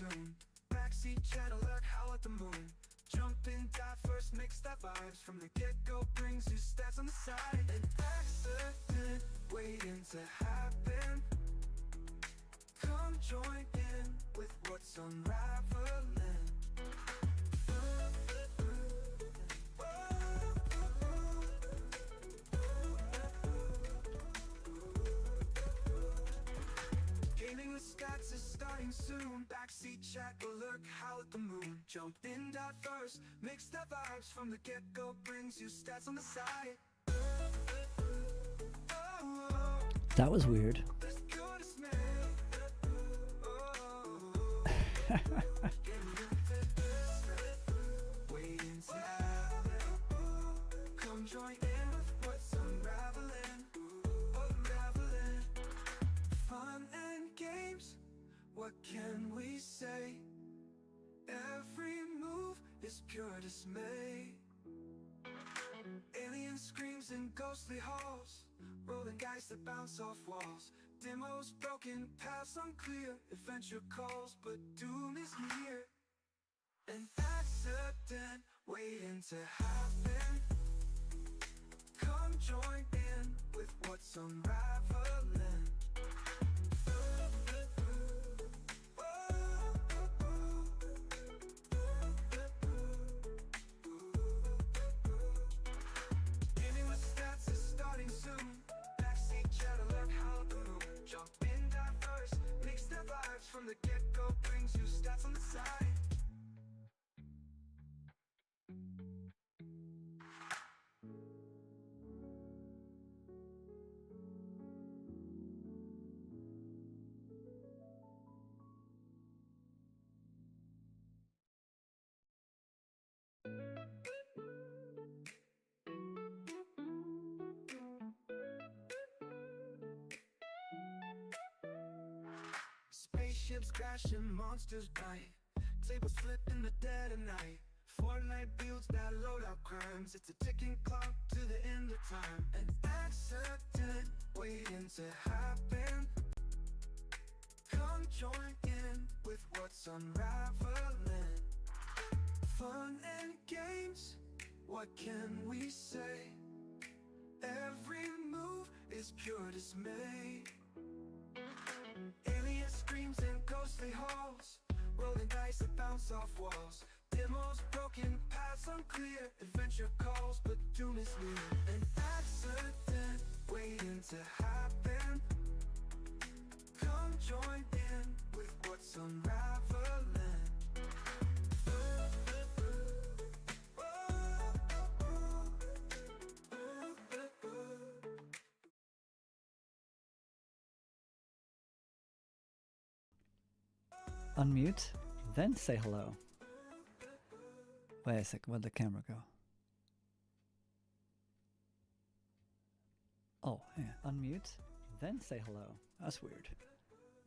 soon. Backseat chat alert, howl at the moon. Jump in, dive first, mix that vibes. From the get-go brings you stats on the side. An accident waiting to happen. Come join in with what's unraveling. Gaming with stats is starting soon. Backseat chat alert, howl at the moon. Jump in, dive first, mix the vibes. From the get-go brings you stats on the side. That was weird. Come join in with what's unraveling. Fun and games, what can we say? Every move is pure dismay. Alien screams in ghostly halls, rolling dice that bounce off walls. Demos broken, paths unclear. Adventure calls, but doom is near. An accident waiting to happen. Come join in with what's unraveling. Gaming with stats is starting soon. Backseat chat alert, howl at the moon. Jump in, dive first, mix the vibes. From the get-go brings you stats on the side. Spaceships crashing, monsters bite. Tables flip in the dead of night. Fortnite builds that loadout crimes. It's a ticking clock to the end of time. An accident waiting to happen. Come join in with what's unraveling. Fun and games, what can we say? Every move is pure dismay. Alien screams in ghostly halls, rolling dice that bounce off walls. Demos broken, paths unclear. Adventure calls, but doom is near. An accident waiting to happen. Come join in with what's unraveling. Unmute, then say hello. Wait a sec, where'd the camera go? Oh, yeah. Unmute, then say hello. That's weird.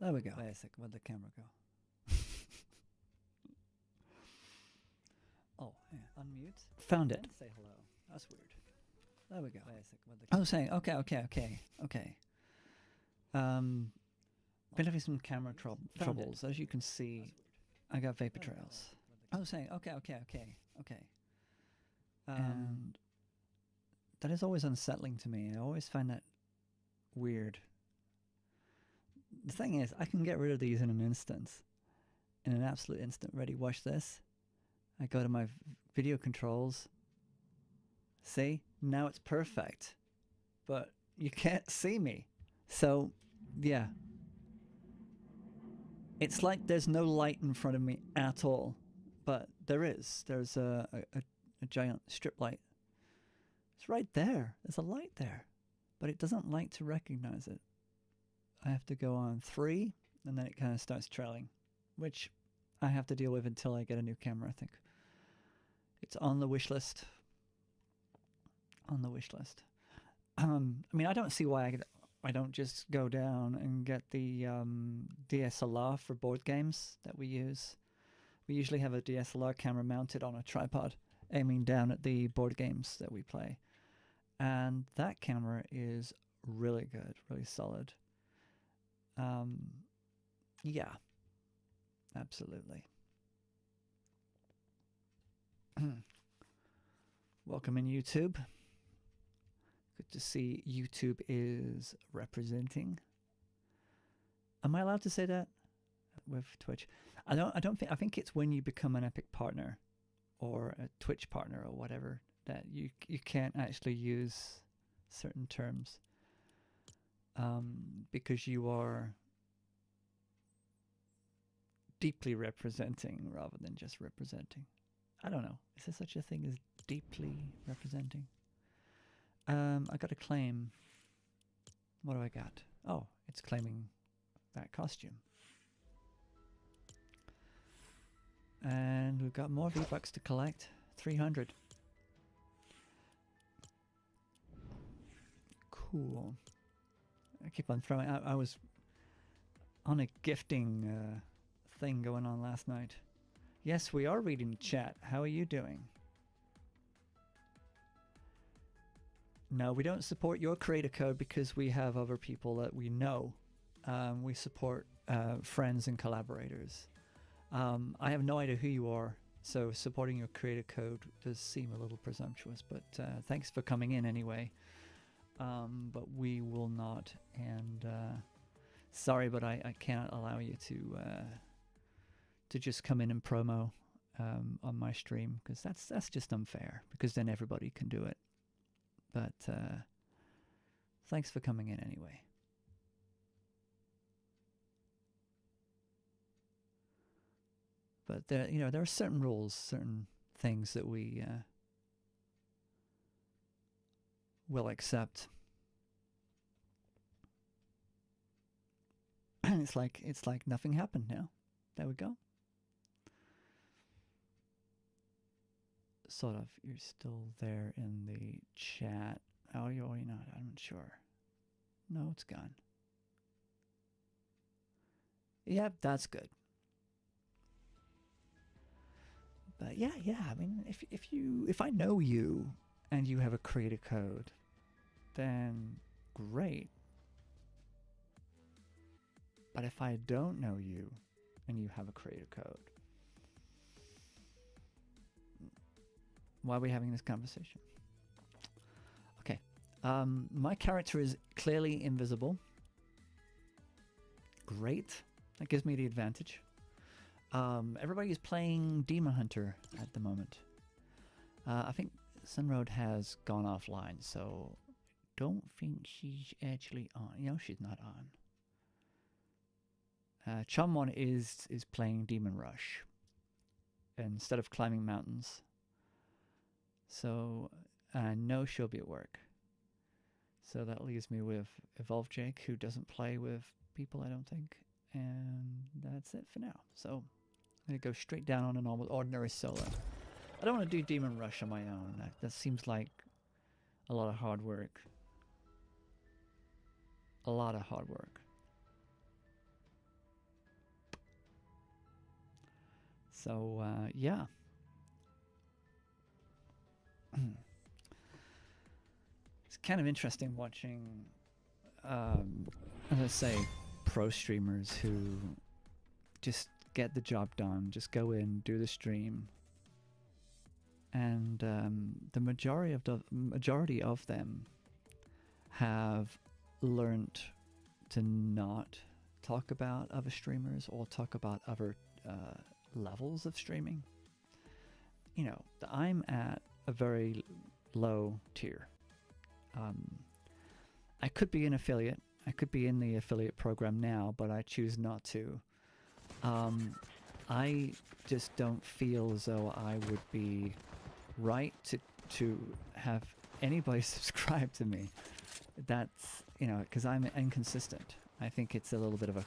There we go. Wait a sec, where'd the camera go? Oh, yeah. Unmute. Found it. Then say hello. That's weird. There we go. Wait a sec, where'd the camera go? I was saying, okay. Been having some camera troubles. As you can see, I got vapor trails. I was saying, okay. And that is always unsettling to me. I always find that weird. The thing is, I can get rid of these in an instant. In an absolute instant. Ready, watch this. I go to my video controls. See? Now it's perfect. But you can't see me. So, yeah. It's like there's no light in front of me at all, but there is. There's a giant strip light. It's right there. There's a light there, but it doesn't like to recognize it. I have to go on 3, and then it kind of starts trailing, which I have to deal with until I get a new camera, I think. It's on the wish list. On the wish list. I mean, I don't see why I don't just go down and get the DSLR for board games that we use. We usually have a DSLR camera mounted on a tripod, aiming down at the board games that we play. And that camera is really good, really solid. Yeah. Absolutely. Welcome in YouTube. Good to see YouTube is representing. Am I allowed to say that with Twitch? I don't think. I think it's when you become an Epic partner or a Twitch partner or whatever that you can't actually use certain terms because you are deeply representing rather than just representing. I don't know. Is there such a thing as deeply representing? I got a claim. What do I got? Oh, it's claiming that costume. And we've got more V-Bucks to collect. 300. Cool. I keep on throwing out. I was on a gifting thing going on last night. Yes, we are reading the chat. How are you doing? No, we don't support your creator code because we have other people that we know. We support friends and collaborators. I have no idea who you are, so supporting your creator code does seem a little presumptuous, but thanks for coming in anyway. But we will not, and sorry, but I cannot allow you to just come in and promo on my stream, because that's just unfair, because then everybody can do it. But thanks for coming in anyway. But there are certain rules, certain things that we will accept. And it's like nothing happened now. There we go. Sort of. You're still there in the chat. Oh, you're not. I'm not sure. No, it's gone. Yep, that's good. But yeah. I mean, if I know you and you have a creator code, then great. But if I don't know you and you have a creator code, why are we having this conversation? Okay. My character is clearly invisible. Great. That gives me the advantage. Everybody is playing Demon Hunter at the moment. I think Sunroad has gone offline, so don't think she's actually on. She's not on. Chumwon is playing Demon Rush instead of climbing mountains. So I know she'll be at work. So that leaves me with Evolve Jake, who doesn't play with people, I don't think. And that's it for now. So I'm going to go straight down on an ordinary solo. I don't want to do Demon Rush on my own. That seems like a lot of hard work. A lot of hard work. So, yeah. It's kind of interesting watching, let's say, pro streamers who just get the job done, just go in, do the stream, and the majority of them have learned to not talk about other streamers or talk about other levels of streaming. I'm at a very low tier. I could be an affiliate. I could be in the affiliate program now, but I choose not to. I just don't feel as though I would be right to have anybody subscribe to me. That's, because I'm inconsistent. I think it's a little bit of a,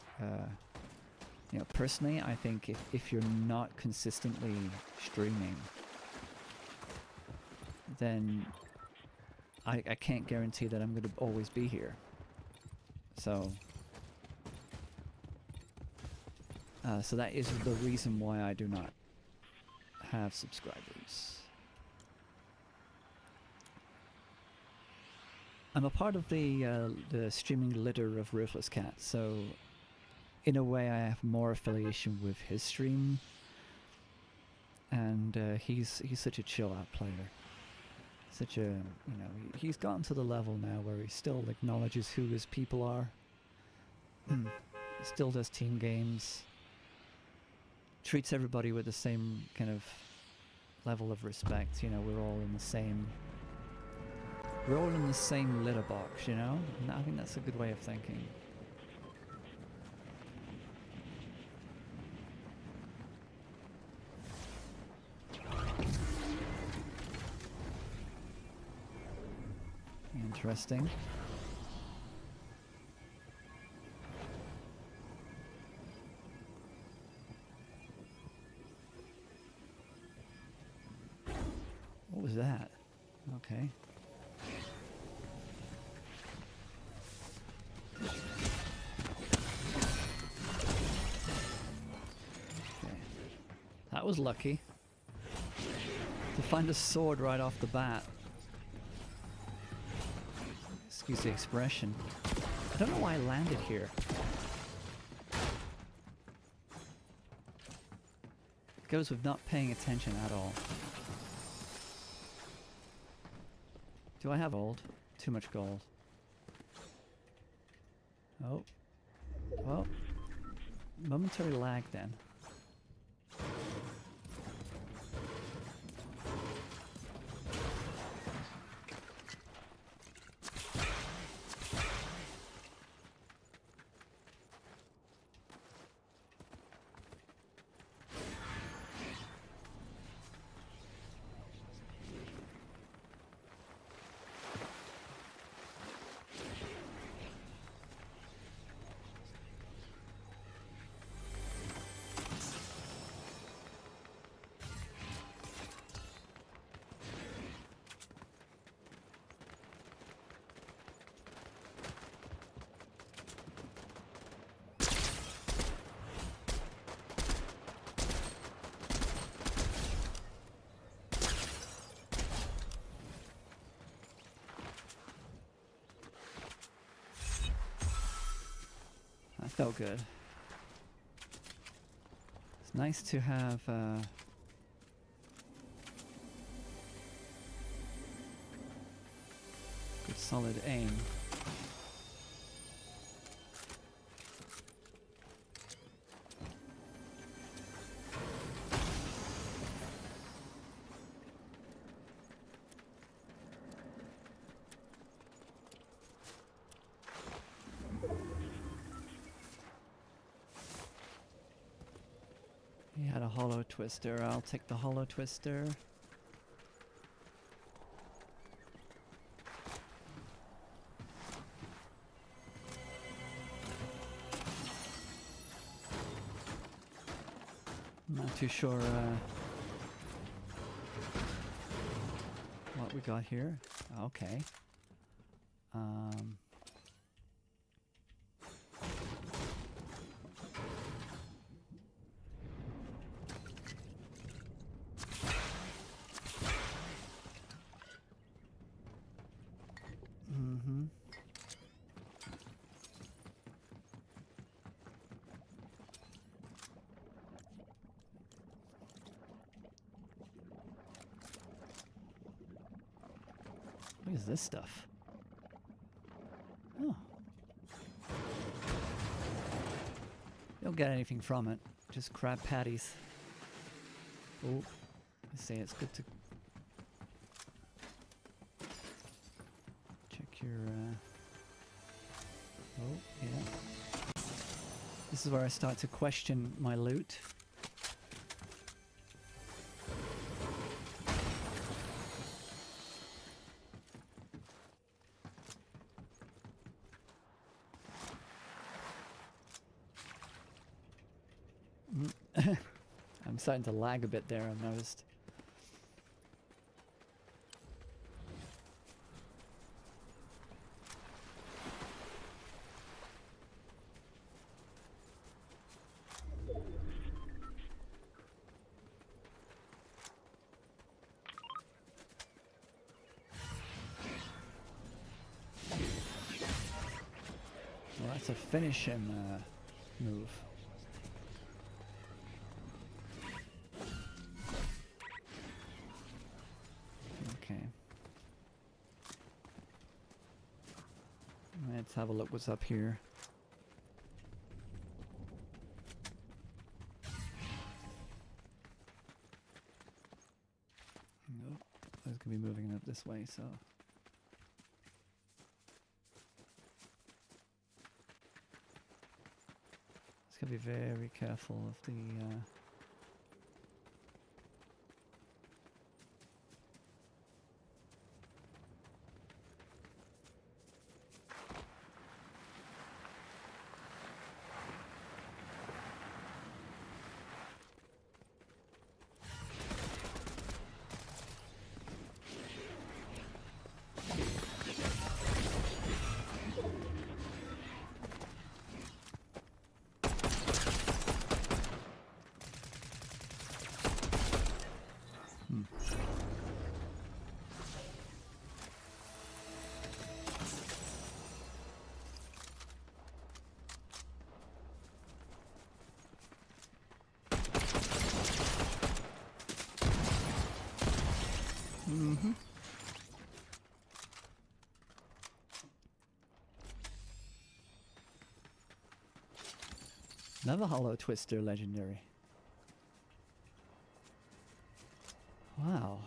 personally, I think if you're not consistently streaming, then I can't guarantee that I'm going to always be here. So that is the reason why I do not have subscribers. I'm a part of the streaming litter of Ruthless Cat, so in a way, I have more affiliation with his stream, and he's such a chill out player. Such a, you know, he's gotten to the level now where he still acknowledges who his people are. Still does team games. Treats everybody with the same kind of level of respect. You know, we're all in the same litter box, you know? And I think that's a good way of thinking. Interesting. What was that? Okay. That was lucky. To find a sword right off the bat. Excuse the expression. I don't know why I landed here. It goes with not paying attention at all. Do I have gold? Too much gold. Oh. Well. Momentary lag then. That felt good. It's nice to have good solid aim. He had a hollow twister. I'll take the hollow twister. I'm not too sure what we got here. Okay. What is this stuff? Oh. You don't get anything from it. Just crab patties. Oh, I say it's good to check your... Oh, yeah. This is where I start to question my loot. I'm starting to lag a bit there, I've noticed. Well, that's a finish him. move. Okay. Let's have a look what's up here. Nope. I was going to be moving up this way, so... Just got to be very careful of the... Mm-hmm. Another hollow twister legendary. Wow.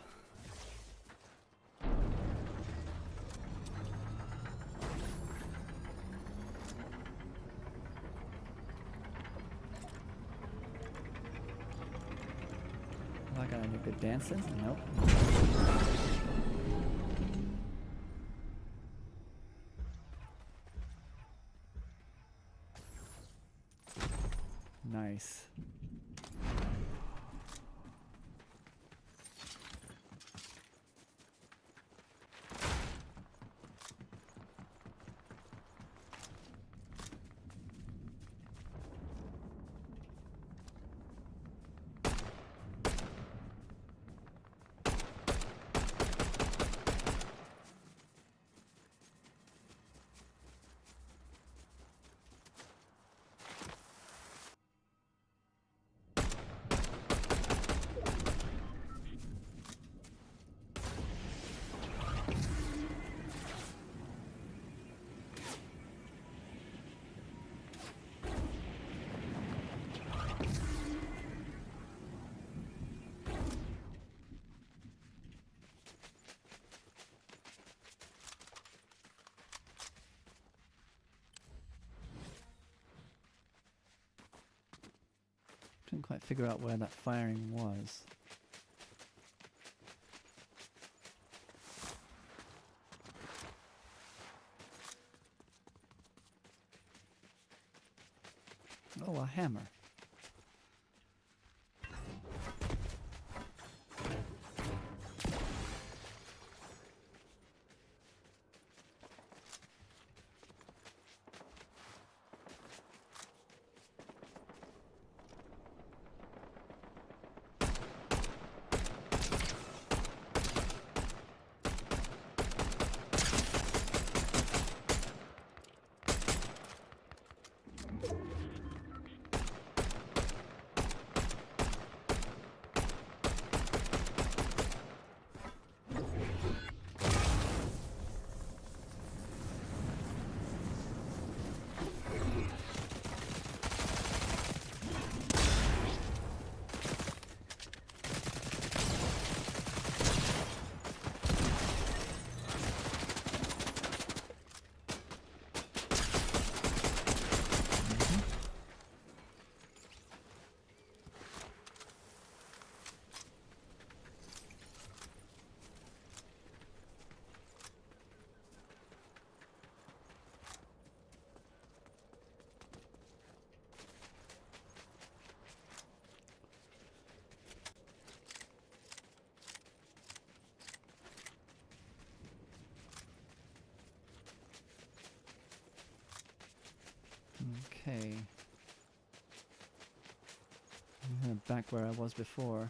Have I got any good dancing? Nope. Nice. Couldn't quite figure out where that firing was. Oh, a hammer. Okay. Back where I was before.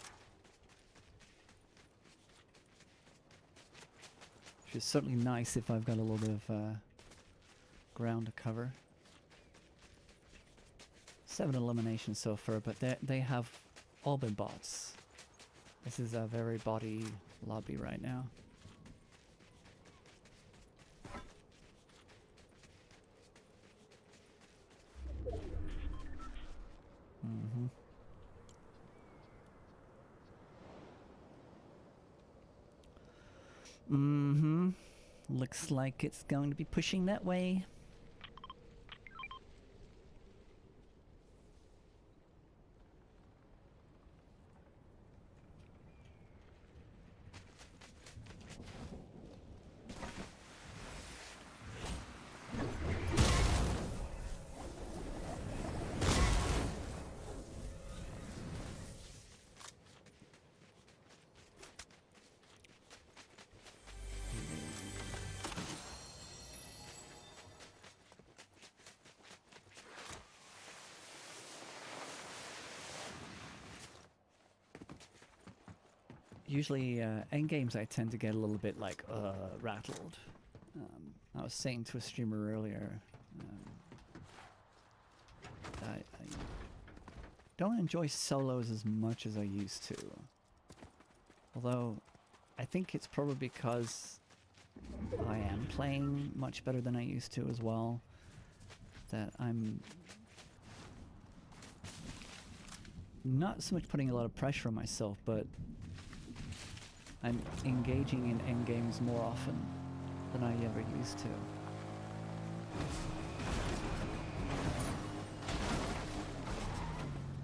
Which is certainly nice if I've got a little bit of ground to cover. 7 eliminations so far, but they have all been bots. This is a very body lobby right now. Mm-hmm. Mm-hmm. Looks like it's going to be pushing that way. Usually, end games I tend to get a little bit like rattled. I was saying to a streamer earlier, I don't enjoy solos as much as I used to. Although, I think it's probably because I am playing much better than I used to as well, that I'm not so much putting a lot of pressure on myself, but I'm engaging in endgames more often than I ever used to.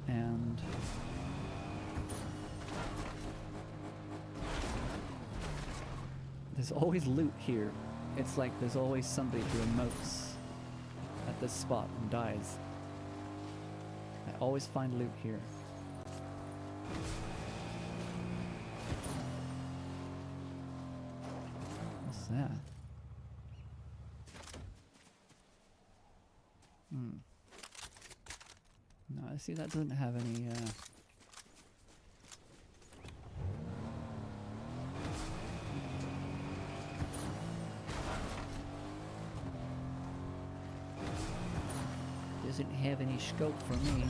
And there's always loot here. It's like there's always somebody who emotes at this spot and dies. I always find loot here. What's that? No, I see that doesn't have any, doesn't have any scope for me.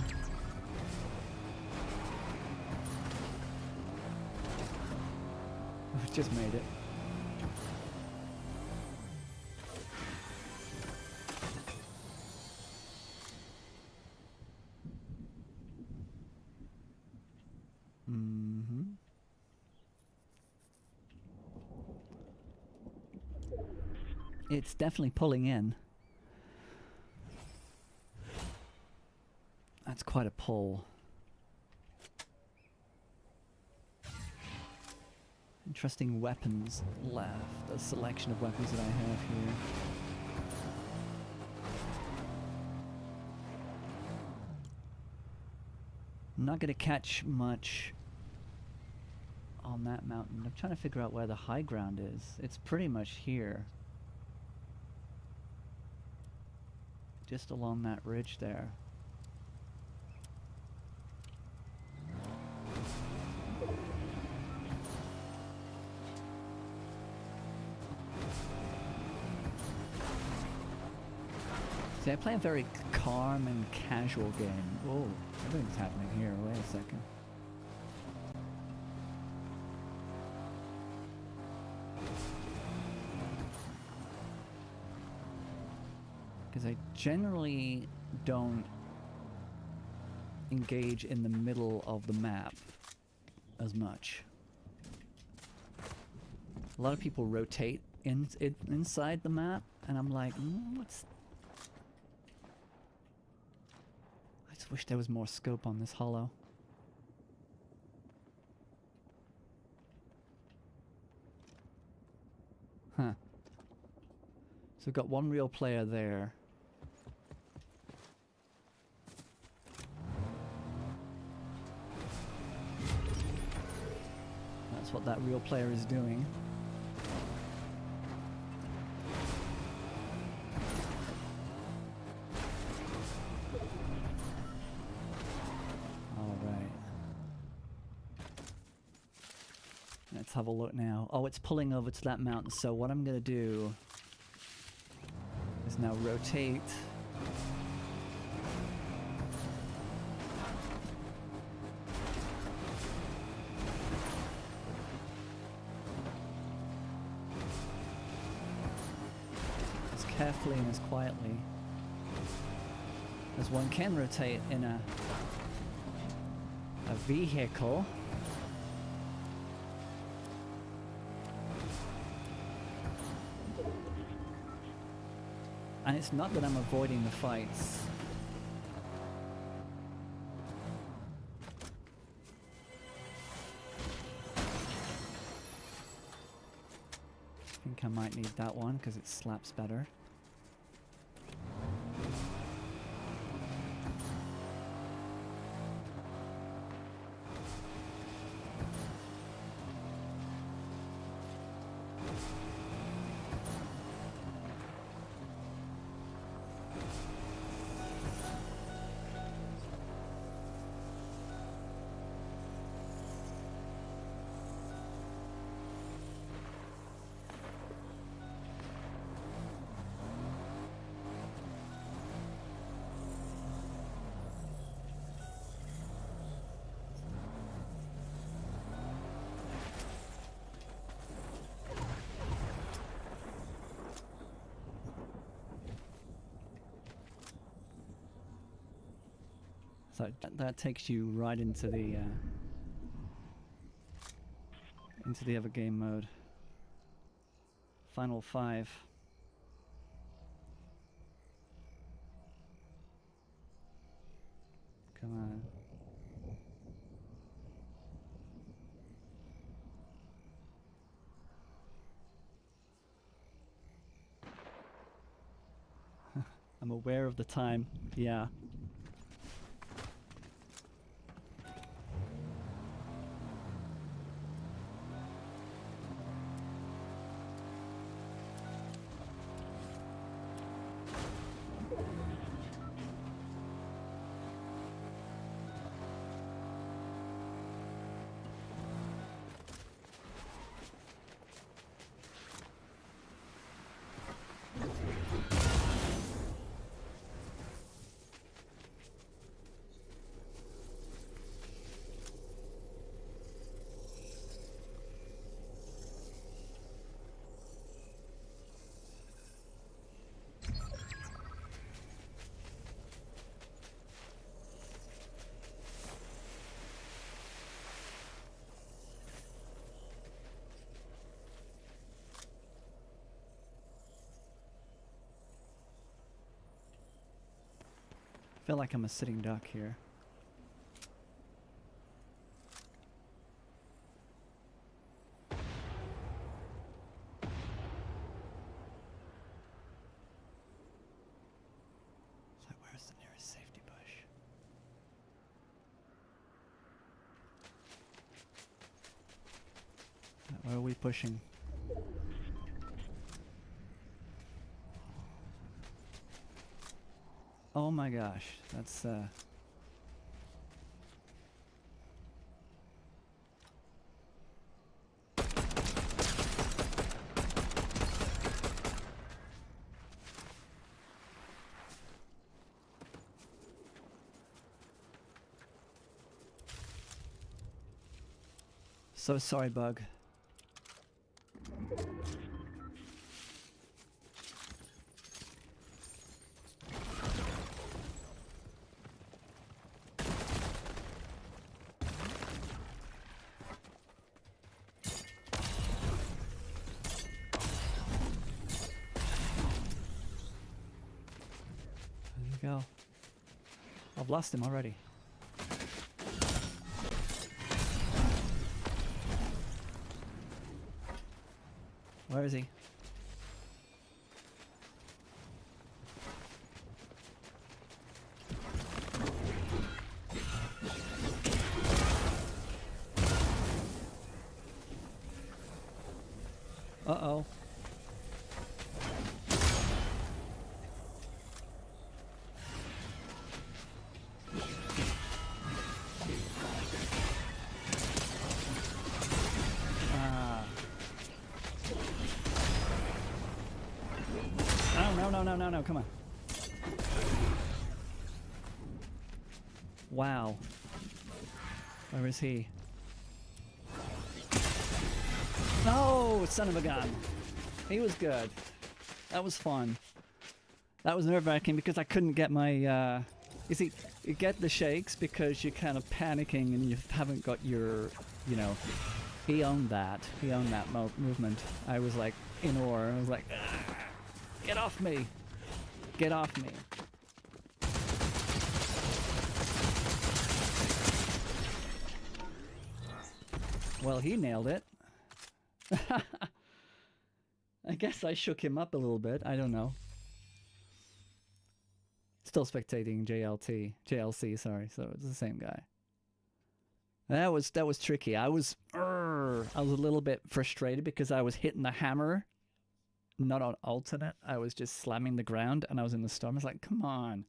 We've just made it. It's definitely pulling in. That's quite a pull. Interesting weapons left. The selection of weapons that I have here. I'm not going to catch much on that mountain. I'm trying to figure out where the high ground is. It's pretty much here. Just along that ridge there. See, I play a very calm and casual game. Oh, everything's happening here. Wait a second. Because I generally don't engage in the middle of the map as much. A lot of people rotate inside the map, and I'm like, what's... I just wish there was more scope on this hollow. Huh. So we've got one real player there. That's what that real player is doing. Alright. Let's have a look now. Oh, it's pulling over to that mountain, so what I'm gonna do is now rotate carefully and as quietly as one can rotate in a vehicle. And it's not that I'm avoiding the fights. I think I might need that one because it slaps better. So that takes you right into the other game mode. Final 5. Come on. I'm aware of the time. Yeah. I feel like I'm a sitting duck here. So where's the nearest safety bush? Where are we pushing? Oh my gosh, that's so sorry, Bug. Go. I've lost him already. Where is he? Uh-oh. No, come on. Wow. Where is he? Oh, son of a gun. He was good. That was fun. That was nerve-wracking because I couldn't get my... you see, you get the shakes because you're kind of panicking and you haven't got your, you know... He owned that. He owned that movement. I was like in awe. I was like, "Ah, get off me. Get off me." Well, he nailed it. I guess I shook him up a little bit. I don't know. Still spectating JLC, sorry. So it's the same guy. That was tricky. I was a little bit frustrated because I was hitting the hammer, not on alternate. I was just slamming the ground, and I was in the storm. I was like, "Come on."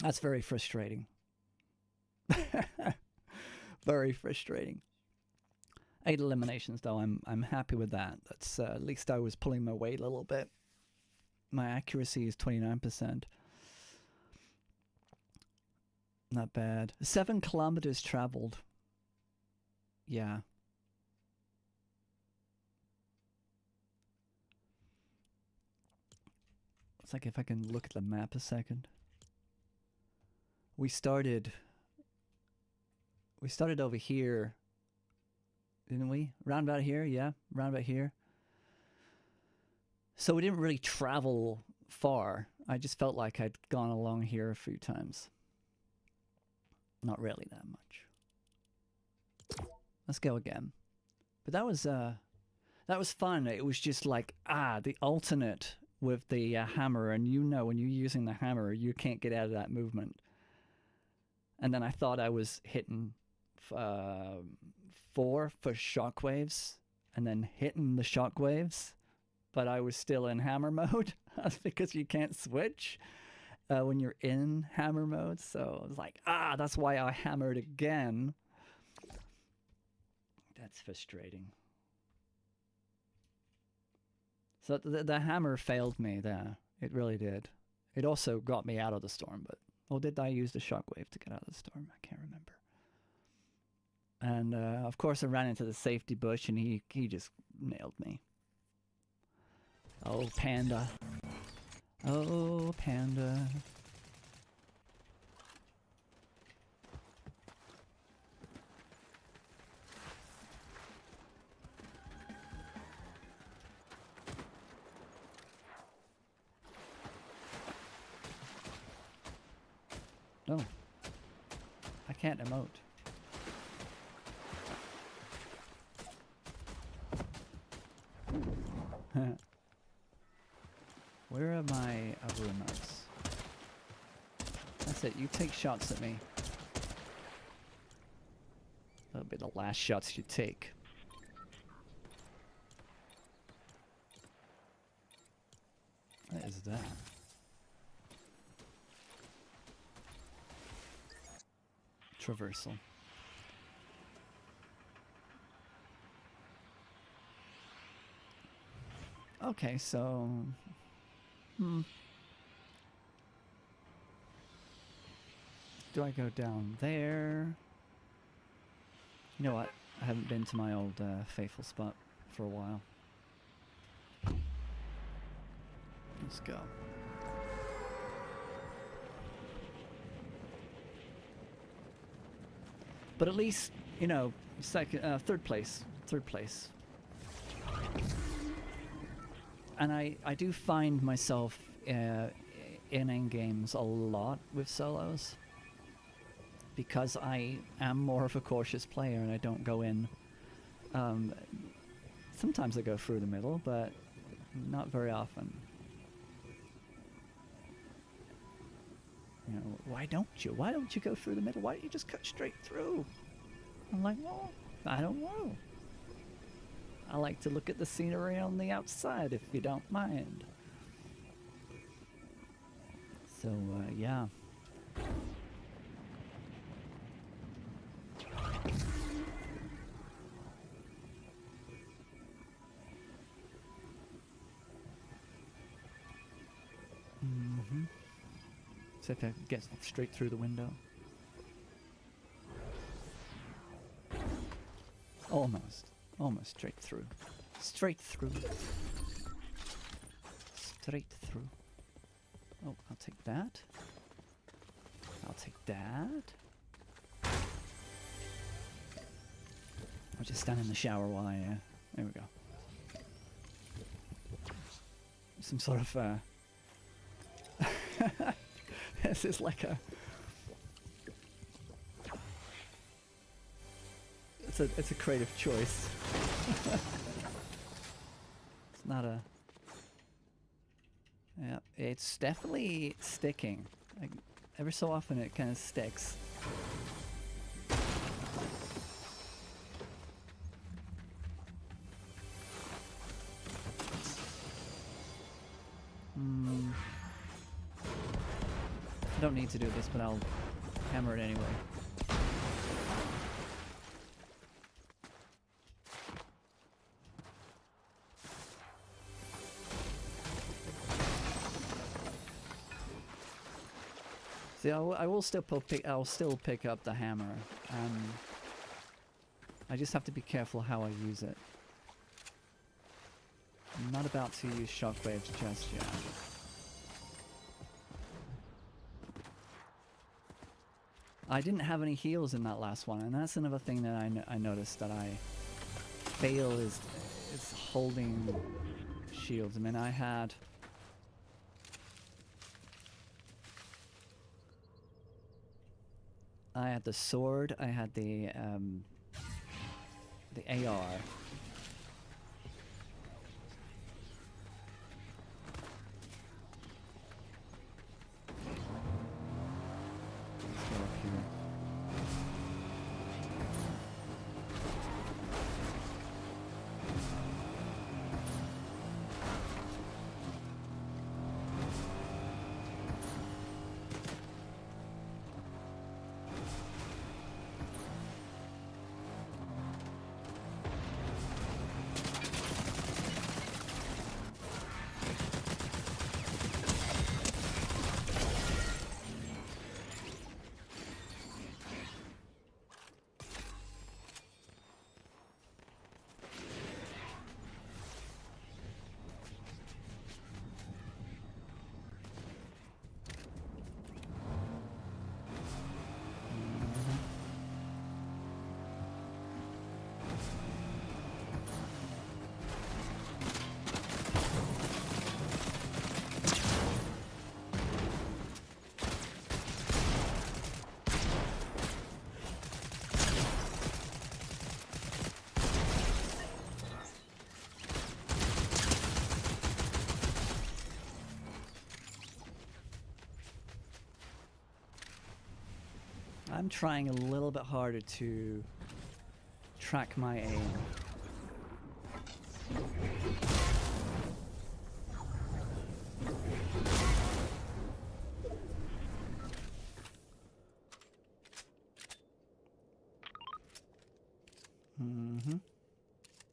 That's very frustrating. Very frustrating. 8 eliminations though. I'm happy with that. That's at least I was pulling my weight a little bit. My accuracy is 29%. Not bad. 7 kilometers traveled. Yeah. It's like if I can look at the map a second. We started over here, didn't we? Round about here, yeah, round about here. So we didn't really travel far. I just felt like I'd gone along here a few times. Not really that much. Let's go again. But that was fun. It was just like, the alternate with the hammer, and you know when you're using the hammer, you can't get out of that movement. And then I thought I was hitting 4 for shockwaves, and then hitting the shockwaves, but I was still in hammer mode. That's because you can't switch when you're in hammer mode. So I was like, that's why I hammered again. That's frustrating. So the hammer failed me there. It really did. It also got me out of the storm, but... Or did I use the shockwave to get out of the storm? I can't remember. And, of course, I ran into the safety bush, and he just nailed me. Oh, panda. Oh, panda. No. I can't emote. Where are my other emotes? That's it, you take shots at me. That'll be the last shots you take. What is that? Traversal. Okay, so... Do I go down there? You know what? I haven't been to my old faithful spot for a while. Let's go. But at least, you know, third place. And I do find myself in games a lot with solos, because I am more of a cautious player and I don't go in. Sometimes I go through the middle, but not very often. You know, why don't you? Why don't you go through the middle? Why don't you just cut straight through? I'm like, well, I don't know. I like to look at the scenery on the outside, if you don't mind. So, yeah. So if I get straight through the window. Almost straight through. Straight through. Straight through. Oh, I'll take that. I'll take that. I'll just stand in the shower while I, there we go. Some sort of, this is like a... It's a creative choice. It's not a... Yeah, it's definitely sticking. Like, every so often it kind of sticks. I don't need to do this, but I'll hammer it anyway. See, I'll still pick up the hammer. I just have to be careful how I use it. I'm not about to use shockwaves just yet. I didn't have any heals in that last one, and that's another thing that I noticed that I fail is holding shields. I mean, I had the sword, I had the AR. Let's go up here. I'm trying a little bit harder to track my aim.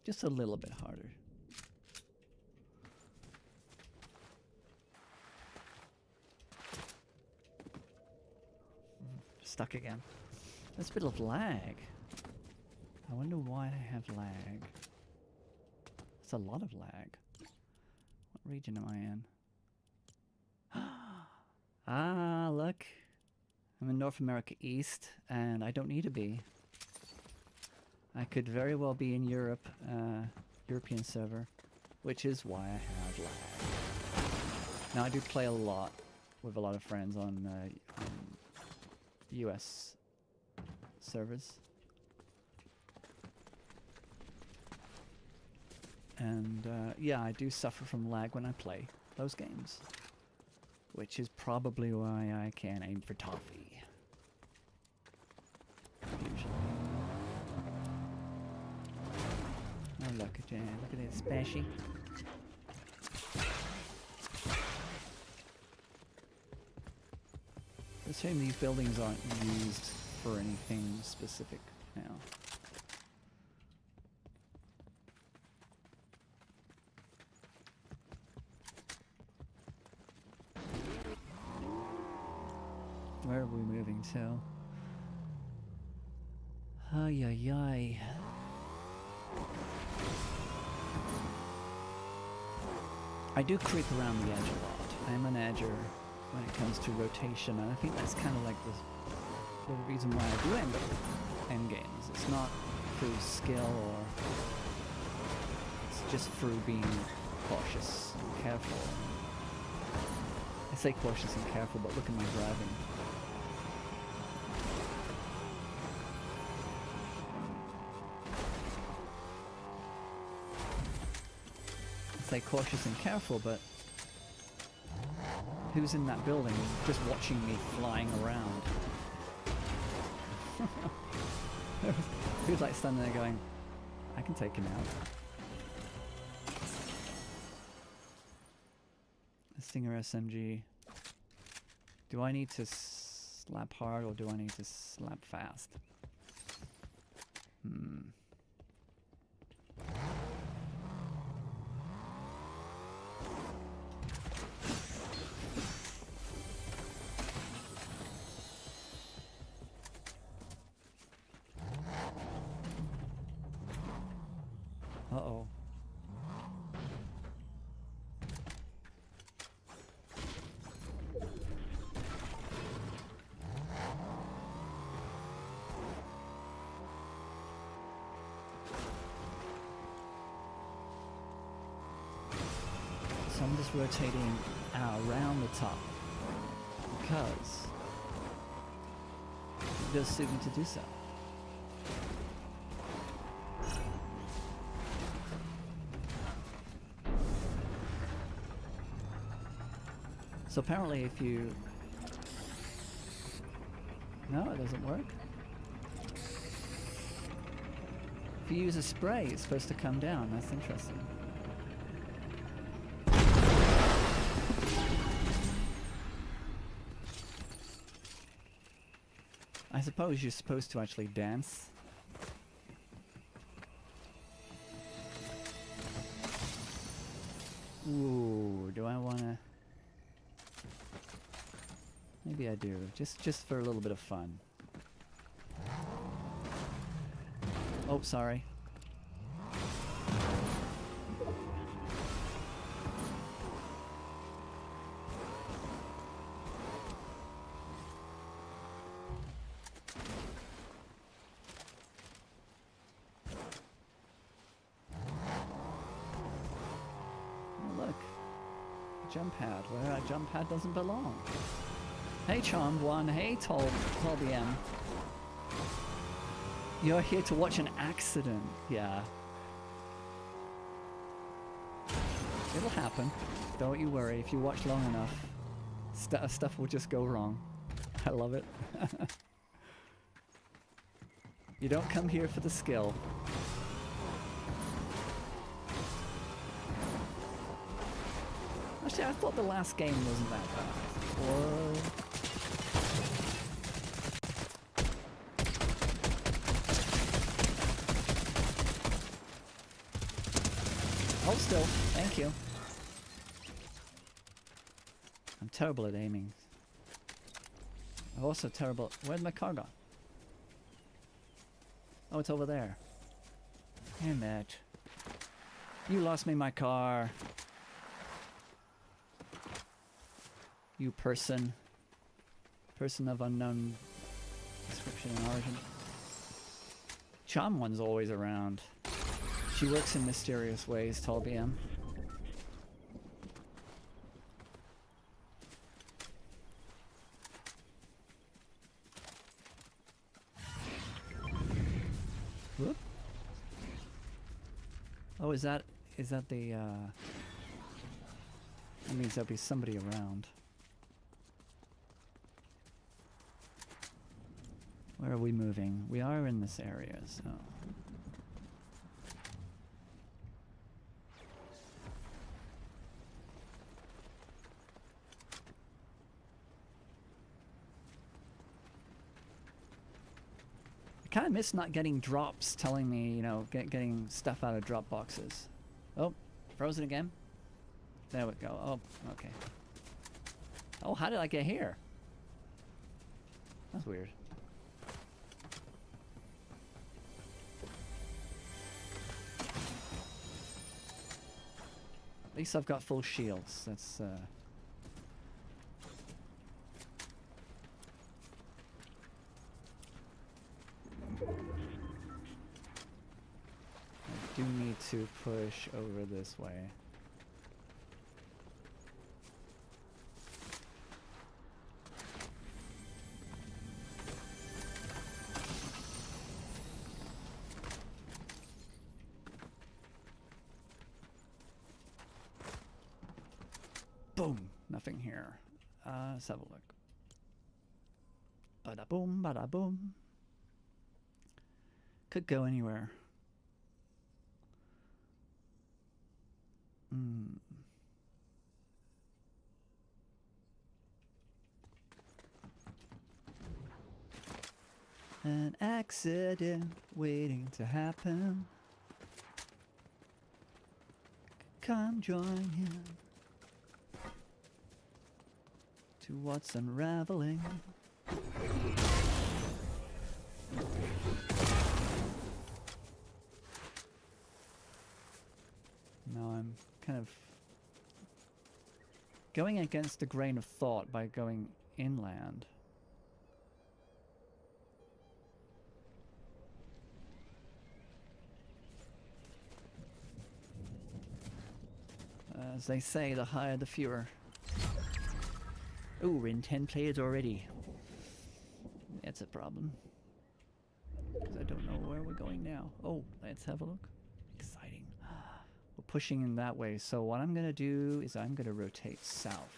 Just a little bit harder. Stuck again. There's a bit of lag. I wonder why I have lag. It's a lot of lag. What region am I in? Ah, look. I'm in North America East, and I don't need to be. I could very well be in Europe, European server, which is why I have lag. Now I do play a lot with a lot of friends on US servers. And yeah, I do suffer from lag when I play those games, which is probably why I can't aim for toffee. Usually. Oh look at it, splashy. It's a shame these buildings aren't used for anything specific now. Where are we moving to? Ay ay ay. I do creep around the edge a lot. I'm an edger when it comes to rotation, and I think that's kind of like the reason why I do end up end games. It's not through skill or it's just through being cautious and careful. I say cautious and careful, but look at my driving. I say cautious and careful, but who's in that building just watching me flying around? Who's like standing there going, I can take him out. The Stinger SMG. Do I need to slap hard or do I need to slap fast? Uh-oh. So I'm just rotating around the top because it does suit me to do so. So apparently if you... No, it doesn't work. If you use a spray, it's supposed to come down. That's interesting. I suppose you're supposed to actually dance. Ooh, do I wanna... Maybe I do, just for a little bit of fun. Oh, sorry. Oh, look. A jump pad where a jump pad doesn't belong. Hey Charmed One, hey Tolby M. You're here to watch an accident, yeah. It'll happen. Don't you worry, if you watch long enough, stuff will just go wrong. I love it. You don't come here for the skill. Actually, I thought the last game wasn't that bad. Or... Hold still. Thank you. I'm terrible at aiming. I'm also terrible... Where's my car gone? Oh, it's over there. Damn it. You lost me my car. You person. Person of unknown description and origin. Charm One's always around. She works in mysterious ways, Tall BM. Whoop. Oh, is that the, that means there'll be somebody around. Where are we moving? We are in this area, so... I kind of miss not getting drops telling me, you know, getting stuff out of drop boxes. Oh, frozen again? There we go. Oh, okay. Oh, how did I get here? That's weird. At least I've got full shields. That's I do need to push over this way. Boom! Nothing here. Let's have a look. Bada boom, bada boom. Could go anywhere. An accident waiting to happen. Come join him to what's unraveling. Now I'm kind of going against the grain of thought by going inland. As they say, the higher the fewer. Ooh, we're in 10 players already. That's a problem. 'Cause I don't know where we're going now. Oh, let's have a look. Exciting. We're pushing in that way, so what I'm gonna do is I'm gonna rotate south.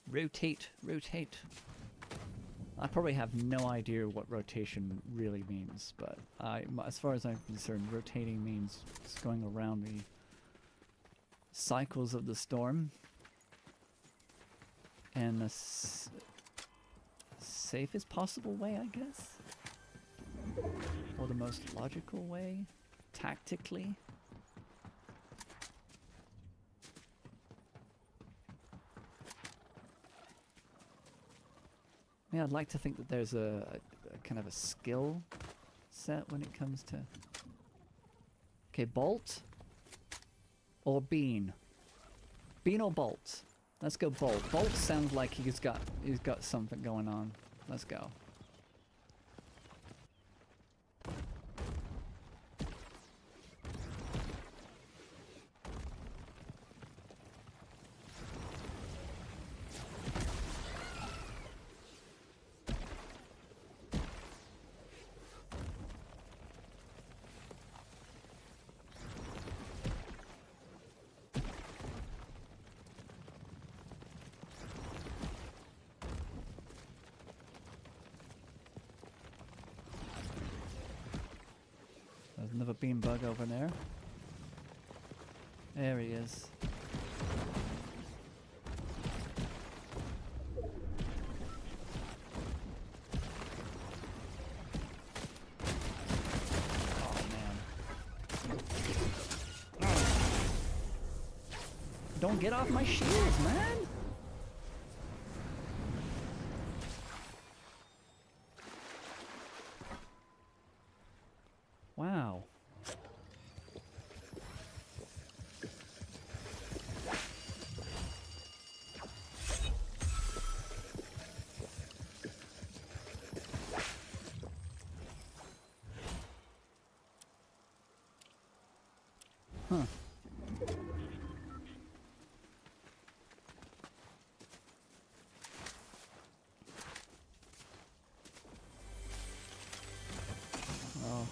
Rotate, rotate. I probably have no idea what rotation really means, but as far as I'm concerned, rotating means just going around the cycles of the storm in the safest possible way, I guess, or the most logical way, tactically. Yeah, I'd like to think that there's a kind of a skill set when it comes to... Okay, bolt or bean? Bean or bolt? Let's go bolt. Bolt sounds like he's got something going on. Let's go. There's another bean bug over there. There he is. Oh man. Don't get off my shields, man! Wow. Huh.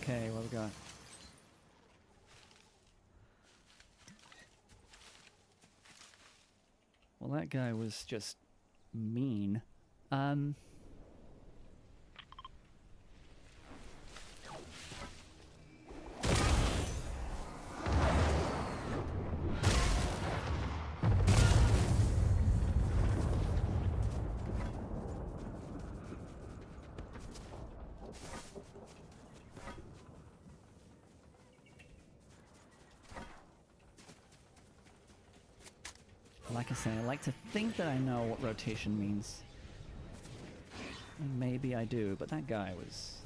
Okay, what we got? Well, that guy was just mean. Like I say, I like to think that I know what rotation means. Maybe I do, but that guy was...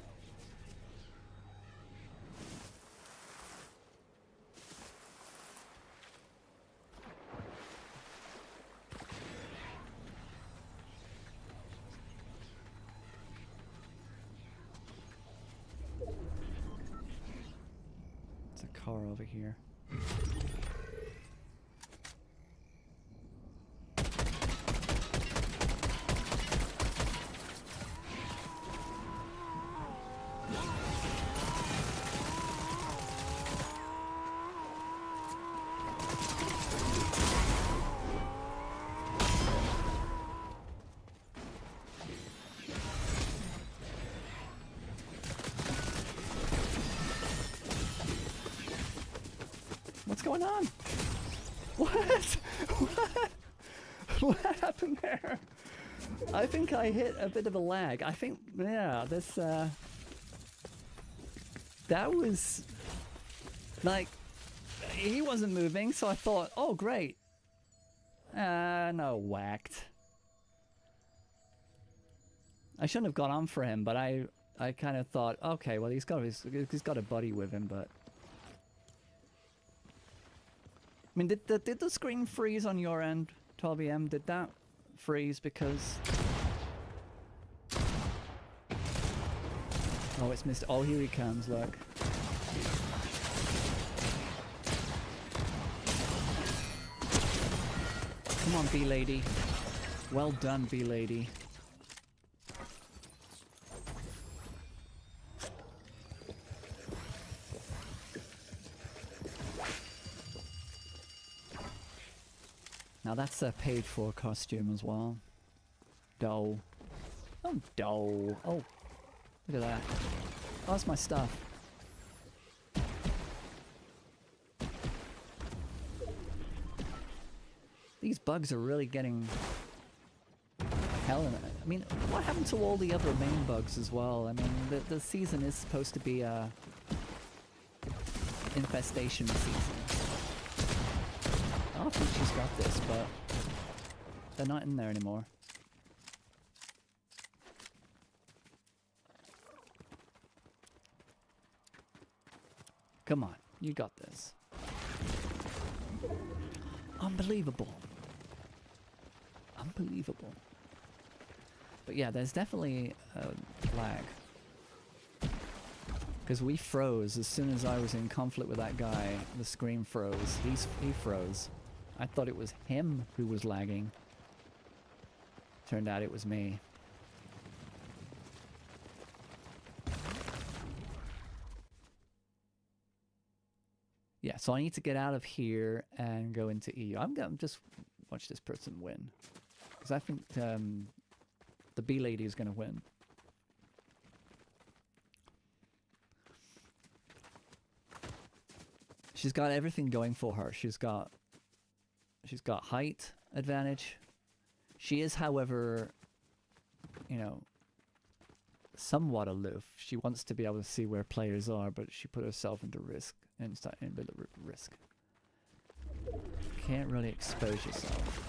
There's a car over here. What's going on? What? What? What happened there? I think I hit a bit of a lag. I think, yeah, this, that was, like, he wasn't moving, so I thought, oh, great. No, whacked. I shouldn't have gone on for him, but I kind of thought, okay, well, he's got a buddy with him, but... I mean, did the screen freeze on your end, 12EM? Did that freeze because... Oh, it's missed. Oh, here he comes, look. Come on, B-Lady. Well done, B-Lady. Now that's a paid-for costume as well. Doll. Oh, doll. Oh, look at that. Oh, that's my stuff. These bugs are really getting hell in it. I mean, what happened to all the other main bugs as well? I mean, the season is supposed to be a infestation season. I think she's got this, but they're not in there anymore. Come on, you got this. Unbelievable. Unbelievable. But yeah, there's definitely a lag. Because we froze as soon as I was in conflict with that guy. The screen froze. He froze. I thought it was him who was lagging. Turned out it was me. Yeah, so I need to get out of here and go into EU. I'm gonna just watch this person win. Because I think the B-Lady is gonna win. She's got everything going for her. She's got height advantage. She is, however, you know, somewhat aloof. She wants to be able to see where players are, but she put herself into risk and risk. Can't really expose yourself.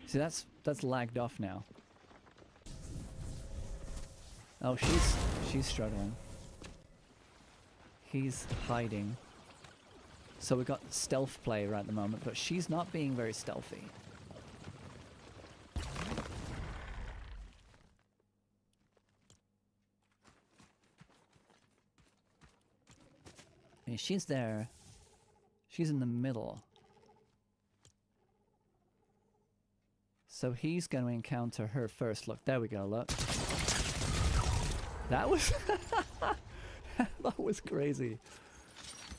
See, that's lagged off now. Oh, she's struggling. He's hiding. So we've got stealth play right at the moment, but she's not being very stealthy. I mean, she's there. She's in the middle. So he's going to encounter her first. Look, there we go, look. That was... that was crazy.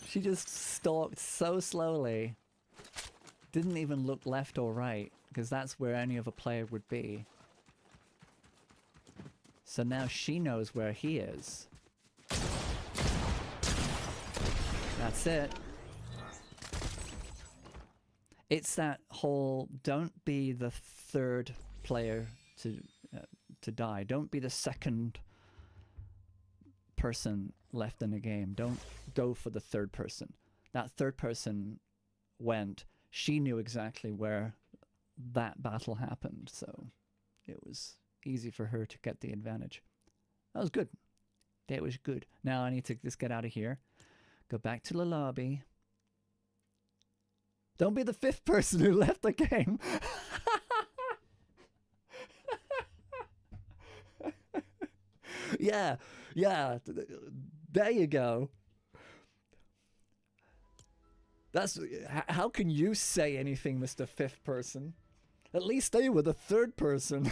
She just stalked so slowly. Didn't even look left or right, because that's where any other player would be. So now she knows where he is. That's it. It's that whole don't be the third player to die. Don't be the second person left in the game, don't go for the third person. That third person went, she knew exactly where that battle happened, so it was easy for her to get the advantage. That was good. That was good. Now I need to just get out of here. Go back to the lobby. Don't be the fifth person who left the game. Yeah, yeah. There you go. That's how can you say anything, Mr. Fifth Person? At least they were the third person.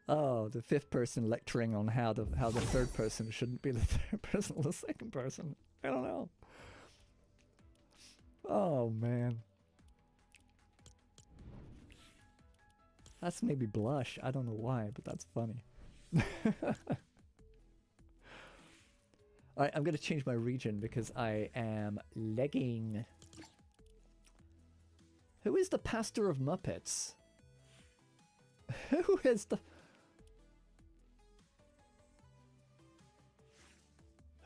Oh, the fifth person lecturing on how the third person shouldn't be the third person or the second person. I don't know. Oh man. That's made me blush. I don't know why, but that's funny. Alright, I'm gonna change my region because I am lagging. Who is the pastor of Muppets? Who is the...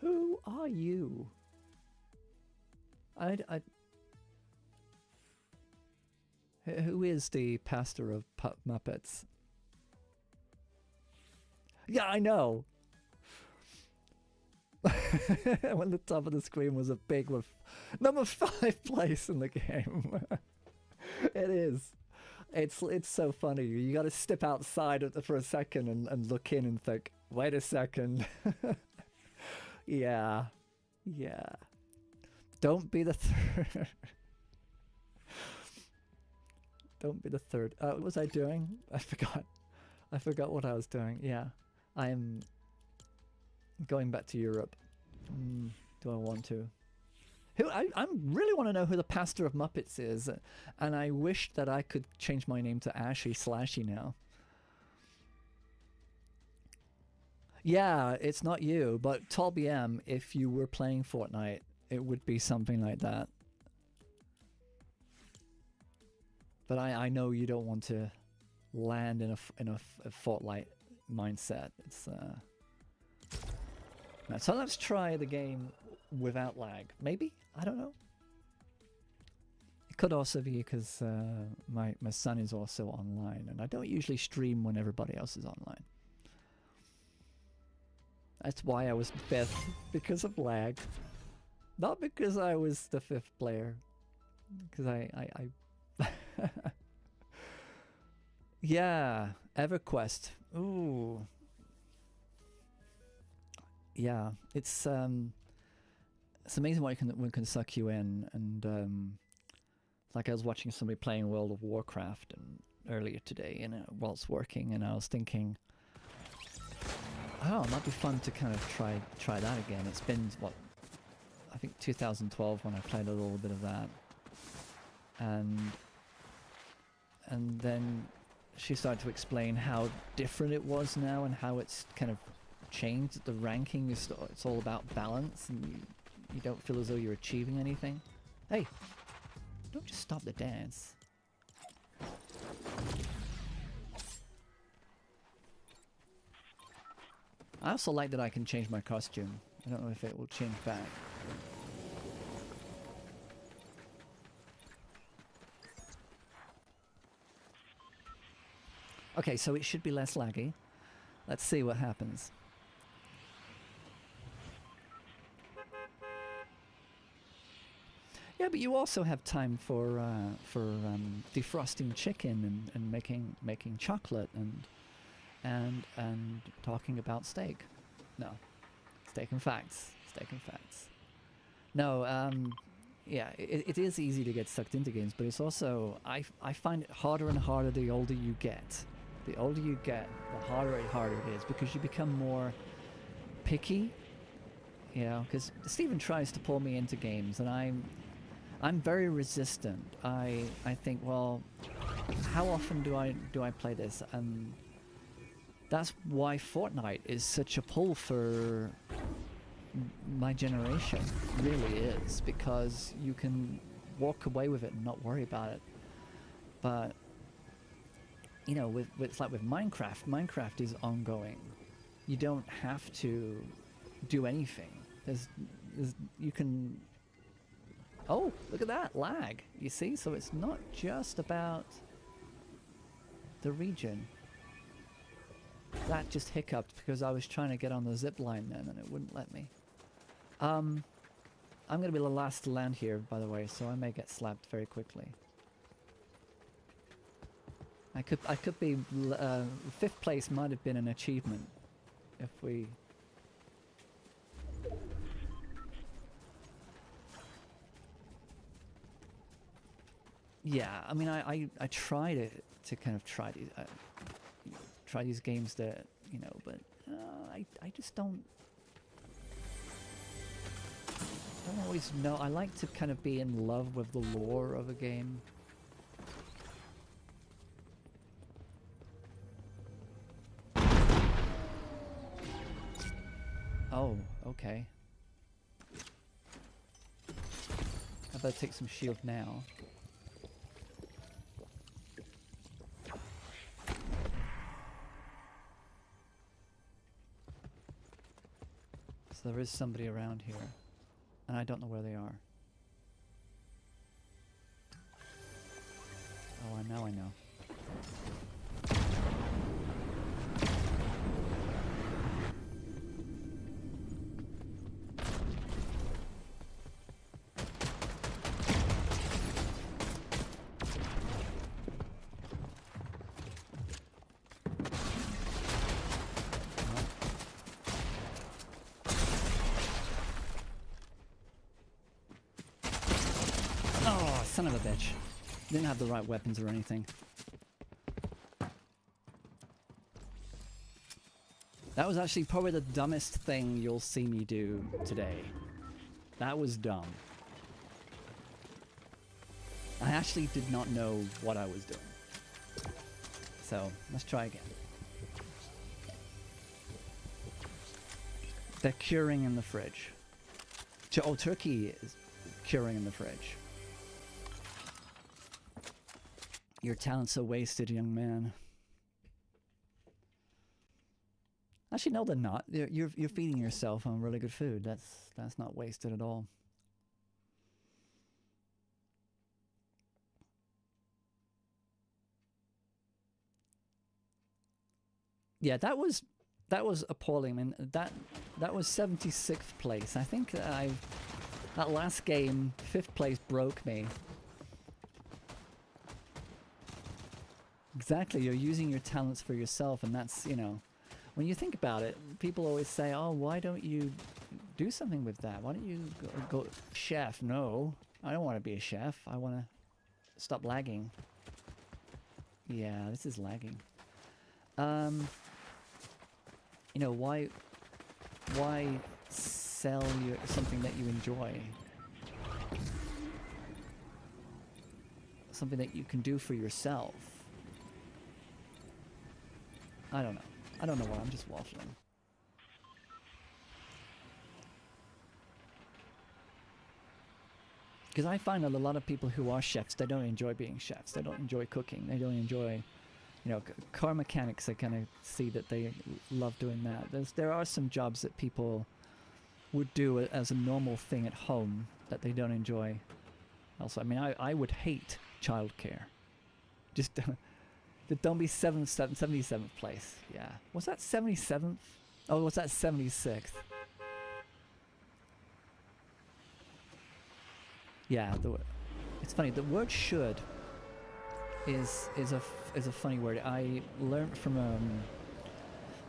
Who are you? Who is the pastor of Muppets? Yeah, I know. When the top of the screen was a big with number 5 place in the game. It is. It's so funny. You got to step outside for a second and look in and think, wait a second. Yeah. Yeah. Don't be the third. Don't be the third. What was I doing? I forgot. I forgot what I was doing. Yeah. I am going back to Europe. Do I want to? I really want to know who the pastor of Muppets is, and I wish that I could change my name to Ashy Slashy now. Yeah, it's not you, but TalBM, if you were playing Fortnite, it would be something like that. But I know you don't want to land in a Fortnite mindset. It's no, so let's try the game without lag. Maybe? I don't know. It could also be because my son is also online, and I don't usually stream when everybody else is online. That's why I was 5th, because of lag. Not because I was the 5th player. Because I yeah, EverQuest. Ooh. Yeah, it's amazing what can suck you in, and like I was watching somebody playing World of Warcraft earlier today, and whilst working, and I was thinking, oh, it might be fun to kind of try that again. It's been what, I think 2012 when I played a little bit of that, and then she started to explain how different it was now and how it's kind of changed. The ranking is, it's all about balance, and you don't feel as though you're achieving anything. Hey, don't just stop the dance. I also like that I can change my costume. I don't know if it will change back. Okay, so it should be less laggy. Let's see what happens. Yeah, but you also have time for defrosting chicken and making chocolate and talking about steak. No, steak and facts. Steak and facts. No, yeah, it is easy to get sucked into games, but it's also I find it harder and harder the older you get. The older you get, the harder it is, because you become more picky. You know, because Stephen tries to pull me into games, and I'm very resistant. I think, well, how often do I play this? And that's why Fortnite is such a pull for my generation. It really is, because you can walk away with it and not worry about it. But you know, it's like with Minecraft. Minecraft is ongoing. you don't have to do anything. There's you can. Oh, look at that lag. You see, so it's not just about the region. That just hiccuped because I was trying to get on the zip line then and it wouldn't let me. I'm gonna be the last to land here, by the way, so I may get slapped very quickly. I could be 5th place might have been an achievement if we. Yeah, I mean, I try to kind of try these games that, you know, but I just don't always know. I like to kind of be in love with the lore of a game. Oh, okay. I better take some shield now. So there is somebody around here, and I don't know where they are. Oh, now I know. Son of a bitch. Didn't have the right weapons or anything. That was actually probably the dumbest thing you'll see me do today. That was dumb. I actually did not know what I was doing. So, let's try again. They're curing in the fridge. Oh, turkey is curing in the fridge. Your talents are wasted, young man. Actually, no, they're not. You're feeding yourself on really good food. That's not wasted at all. Yeah, that was appalling. I mean, that was 76th place. I think that last game, 5th place broke me. Exactly, you're using your talents for yourself, and that's, you know, when you think about it, people always say, oh, why don't you do something with that? Why don't you go chef? No, I don't want to be a chef. I want to stop lagging. Yeah, this is lagging. You know, why sell something that you enjoy? Something that you can do for yourself. I don't know. I don't know why. I'm just waffling. Because I find that a lot of people who are chefs, they don't enjoy being chefs. They don't enjoy cooking. They don't enjoy, you know, car mechanics. I kind of see that they love doing that. There are some jobs that people would do as a normal thing at home that they don't enjoy. Also, I mean, I would hate childcare. Just don't be 77th place. Yeah. Was that 77th? Oh, was that 76th? Yeah. It's funny. The word "should" is a funny word. I learned from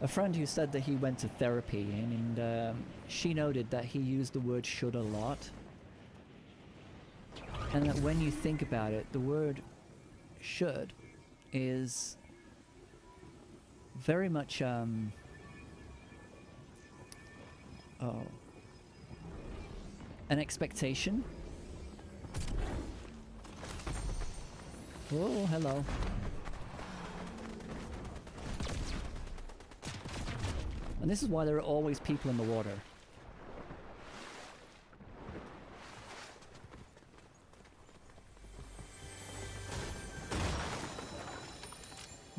a friend who said that he went to therapy, and she noted that he used the word "should" a lot, and that when you think about it, the word "should" is very much an expectation. Oh, hello. And this is why there are always people in the water.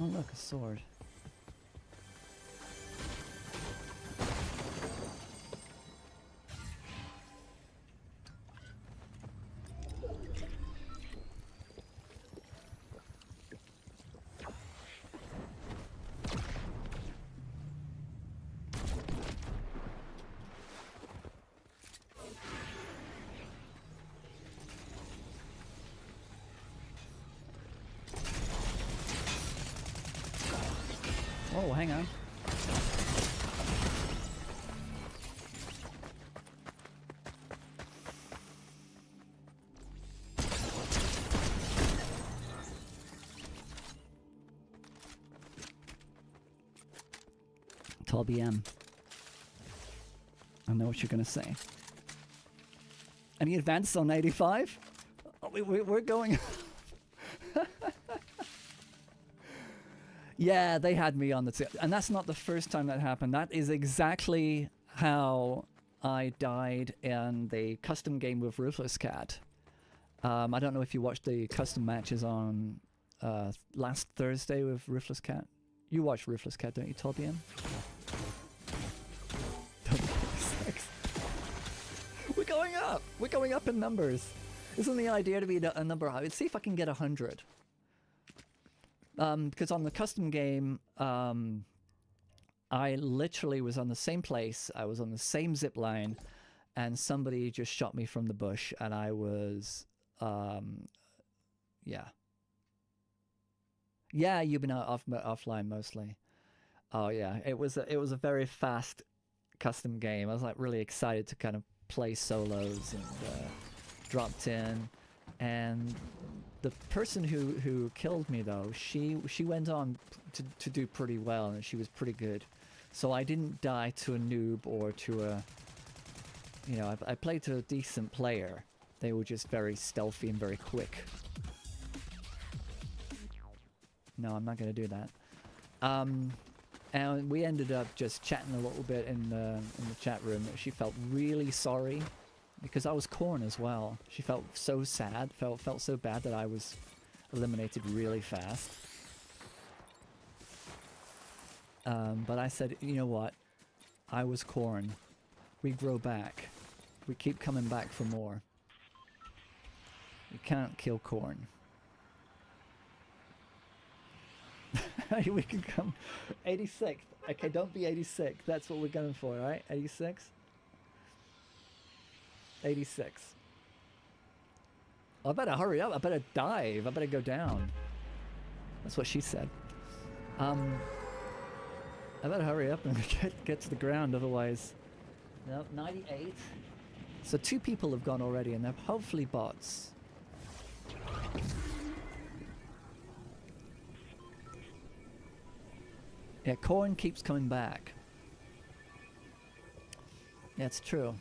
Oh look, a sword. Oh, hang on. Tall BM. I know what you're gonna say. Any advances on 85? Oh, we're going. Yeah, they had me on the tip. And that's not the first time that happened. That is exactly how I died in the custom game with Ruthless Cat. I don't know if you watched the custom matches on last Thursday with Ruthless Cat. You watch Ruthless Cat, don't you, Tobian? We're going up! We're going up in numbers! Isn't the idea to be a number high? Let's see if I can get 100. Because on the custom game, I literally was on the same place, I was on the same zip line, and somebody just shot me from the bush, and I was, yeah. Yeah, you've been offline mostly. Oh yeah, it was a very fast custom game. I was like really excited to kind of play solos and dropped in, and the person who killed me though, she went on to do pretty well, and she was pretty good. So I didn't die to a noob or to a, you know, I played to a decent player. They were just very stealthy and very quick. No, I'm not gonna do that. And we ended up just chatting a little bit in the chat room. She felt really sorry because I was Corn as well. She felt so sad, felt so bad that I was eliminated really fast. But I said, you know what? I was Corn. We grow back. We keep coming back for more. You can't kill Corn. We can come 86th. Okay, don't be 86. That's what we're going for, right? 86? 86. I better hurry up. I better dive. I better go down. That's what she said. I better hurry up and get to the ground, otherwise... Nope, 98. So 2 people have gone already, and they're hopefully bots. Yeah, Corn keeps coming back. Yeah, it's true.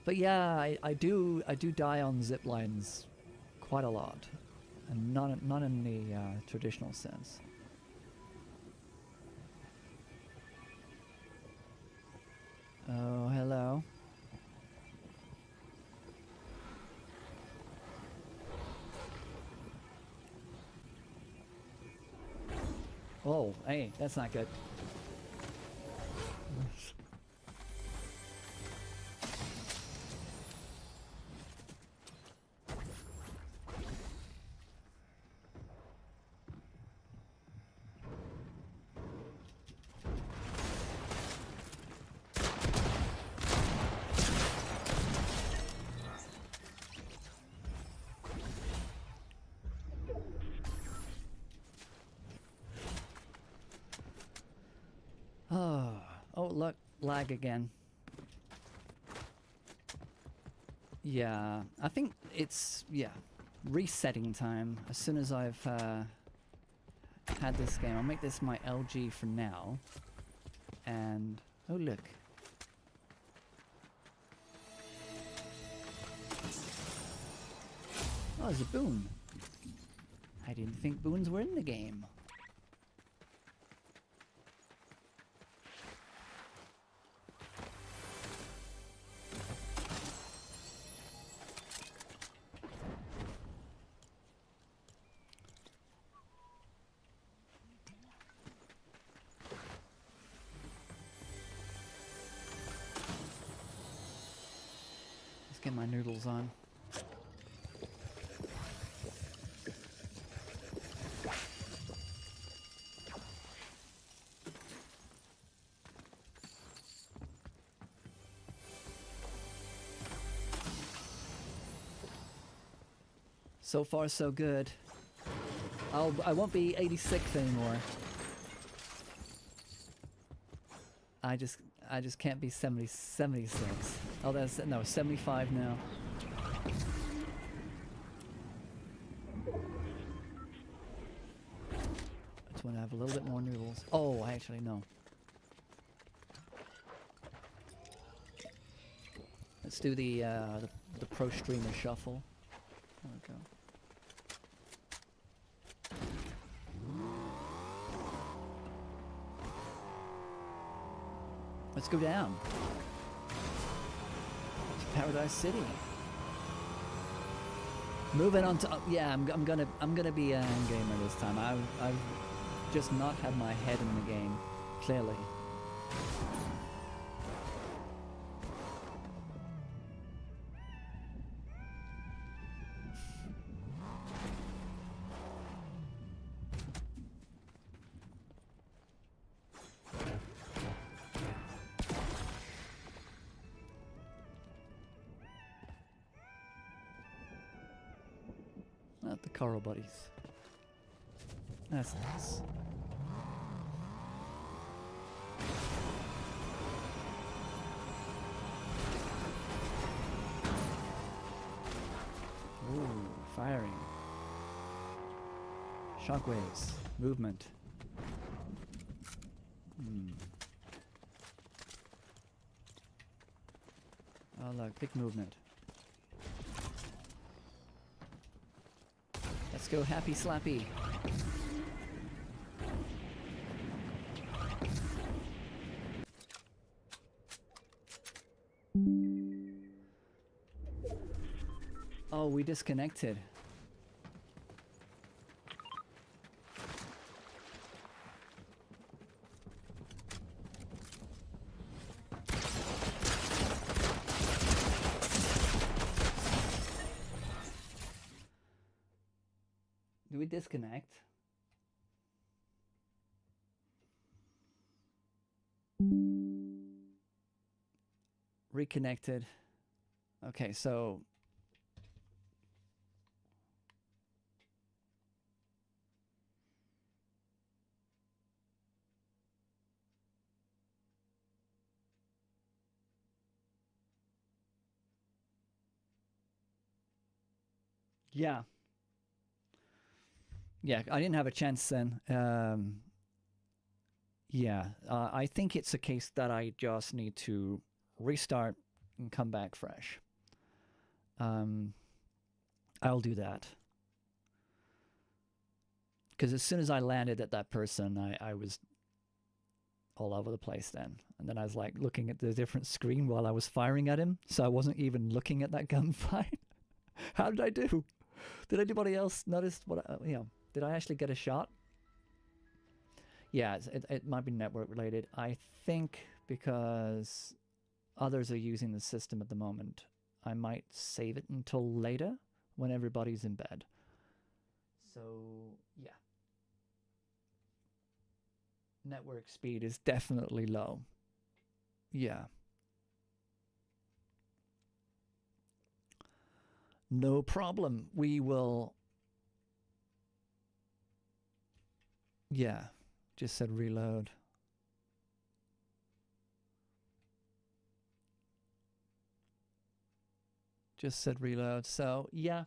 But yeah, I do die on zip lines quite a lot, and not in the traditional sense. Oh, hello. Oh, hey, that's not good. Oh, look, lag again. Yeah, I think it's, yeah, resetting time. As soon as I've had this game, I'll make this my LG for now. And, oh look. Oh, there's a boon. I didn't think boons were in the game. Get my noodles on. So far, so good. I won't be 86 anymore. I just can't be 76. Oh, that's no 75 now. I just want to have a little bit more noodles. Oh, actually no. Let's do the pro streamer shuffle. There we go. Let's go down to Paradise City. Moving on to yeah, I'm gonna be an end gamer this time. I've just not had my head in the game, clearly. Not the coral buddies. That's nice. Ooh, firing. Shockwaves. Movement. Oh look, big movement. Let's go happy slappy. Oh, we disconnected. Do we disconnect? Reconnected. Okay, so yeah. Yeah, I didn't have a chance then. Yeah, I think it's a case that I just need to restart and come back fresh. I'll do that. Because as soon as I landed at that person, I was all over the place then. And then I was like looking at the different screen while I was firing at him. So I wasn't even looking at that gunfight. How did I do? Did anybody else notice what, did I actually get a shot? Yeah, it might be network related. I think because others are using the system at the moment, I might save it until later when everybody's in bed. So, yeah. Network speed is definitely low. Yeah. No problem. We will... Yeah. Just said reload. Just said reload. So, yeah.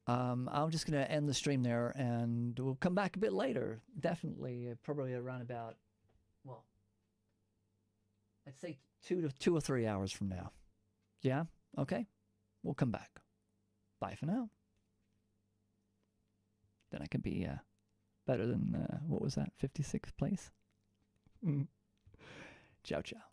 I'm just going to end the stream there, and we'll come back a bit later. Definitely, probably around about, well, I'd say 2 or 3 hours from now. Yeah? Okay. We'll come back. Bye for now. Then I can be better than, what was that, 56th place? Ciao, ciao.